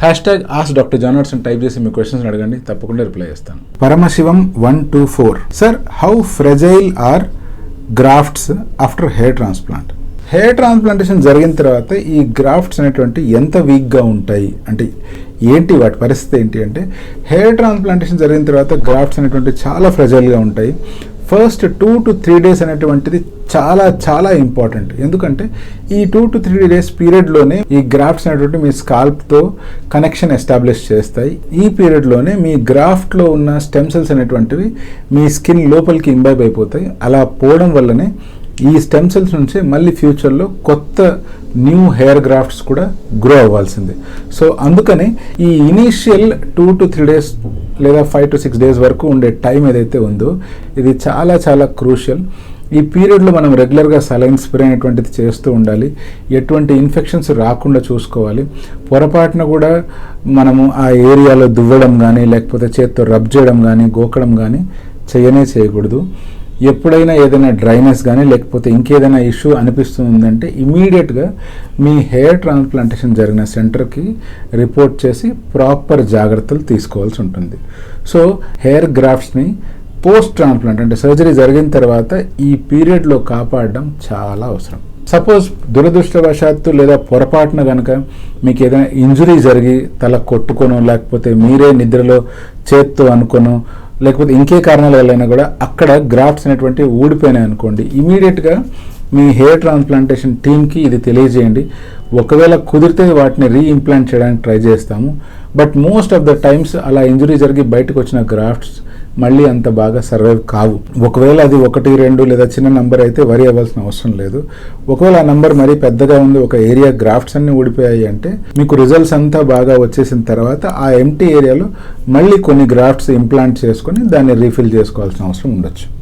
Hashtag ask doctor John Watson type చేసి మీ questions అడగండి, తప్పకుండా రిప్లై చేస్తాను. Paramasivam 124 sir, how fragile are grafts after hair transplant? Hair transplantation జరిగిన తర్వాత ఈ గ్రాఫ్ట్స్ అనేటువంటి ఎంత వీక్గా ఉంటాయి అంటే ఏంటి, వాటి పరిస్థితి ఏంటి అంటే, హెయిర్ ట్రాన్స్ప్లాంటేషన్ జరిగిన తర్వాత గ్రాఫ్ట్స్ అనేటువంటి చాలా ఫ్రెజైల్గా ఉంటాయి. ఫస్ట్ 2 to 3 days అనేటువంటిది చాలా చాలా ఇంపార్టెంట్. ఎందుకంటే ఈ 2 to 3 days పీరియడ్లోనే ఈ గ్రాఫ్ట్స్ అనేటువంటి మీ స్కాల్ప్తో కనెక్షన్ ఎస్టాబ్లిష్ చేస్తాయి. ఈ పీరియడ్లోనే మీ గ్రాఫ్ట్లో ఉన్న స్టెమ్ సెల్స్ అనేటువంటివి మీ స్కిన్ లోపలికి ఇంబైబ్ అయిపోతాయి. అలా పోవడం వల్లనే ఈ స్టెమ్ సెల్స్ నుంచే మళ్ళీ ఫ్యూచర్లో కొత్త న్యూ హెయిర్ గ్రాఫ్ట్స్ కూడా గ్రో అవ్వాల్సిందే. సో అందుకని ఈ ఇనీషియల్ 2 to 3 days లేదా 5 to 6 days వరకు ఉండే టైం ఏదైతే ఉందో ఇది చాలా చాలా క్రూషియల్. ఈ పీరియడ్లో మనం రెగ్యులర్గా సలైన్ స్ప్రే అనేటువంటిది చేస్తూ ఉండాలి. ఎటువంటి ఇన్ఫెక్షన్స్ రాకుండా చూసుకోవాలి. పొరపాటున కూడా మనము ఆ ఏరియాలో దువ్వడం కానీ లేకపోతే చేత్తో రబ్ చేయడం కానీ గోకడం కానీ చేయకూడదు. ఎప్పుడైనా ఏదైనా డ్రైనెస్ కానీ లేకపోతే ఇంకేదైనా ఇష్యూ అనిపిస్తుందంటే ఇమీడియట్గా మీ హెయిర్ ట్రాన్స్ప్లాంటేషన్ జరిగిన సెంటర్కి రిపోర్ట్ చేసి ప్రాపర్ జాగ్రత్తలు తీసుకోవాల్సి ఉంటుంది. సో హెయిర్ గ్రాఫ్ట్స్ని పోస్ట్ ట్రాన్స్ప్లాంట్ అంటే సర్జరీ జరిగిన తర్వాత ఈ పీరియడ్లో కాపాడడం చాలా అవసరం. సపోజ్ దురదృష్టవశాత్తు లేదా పొరపాటున కనుక మీకు ఏదైనా ఇంజురీ జరిగి తల కొట్టుకోనో లేకపోతే మీరే నిద్రలో చేత్తో అనుకోనో లేకపోతే ఇంకే కారణాల వల్లైనా కూడా అక్కడ గ్రాఫ్ట్స్ అనేటువంటి ఊడిపోయినాయి అనుకోండి, ఇమీడియట్గా మీ హెయిర్ ట్రాన్స్ప్లాంటేషన్ టీమ్కి ఇది తెలియజేయండి. ఒకవేళ కుదిరితే వాటిని రీఇంప్లాంట్ చేయడానికి ట్రై చేస్తాము. But most of the times అలా ఇంజురీ జరిగి బయటకు వచ్చిన గ్రాఫ్ట్స్ మళ్ళీ అంత బాగా సర్వైవ్ కావు. ఒకవేళ అది 1, 2 లేదా చిన్న నంబర్ అయితే వరి అవ్వాల్సిన అవసరం లేదు. ఒకవేళ ఆ నంబర్ మరీ పెద్దగా ఉంది, ఒక ఏరియా గ్రాఫ్ట్స్ అన్ని ఊడిపోయాయి అంటే మీకు రిజల్ట్స్ అంతా బాగా వచ్చేసిన తర్వాత ఆ ఎంటీ ఏరియాలో మళ్ళీ కొన్ని గ్రాఫ్ట్స్ ఇంప్లాంట్ చేసుకొని దాన్ని రీఫిల్ చేసుకోవాల్సిన అవసరం ఉండొచ్చు.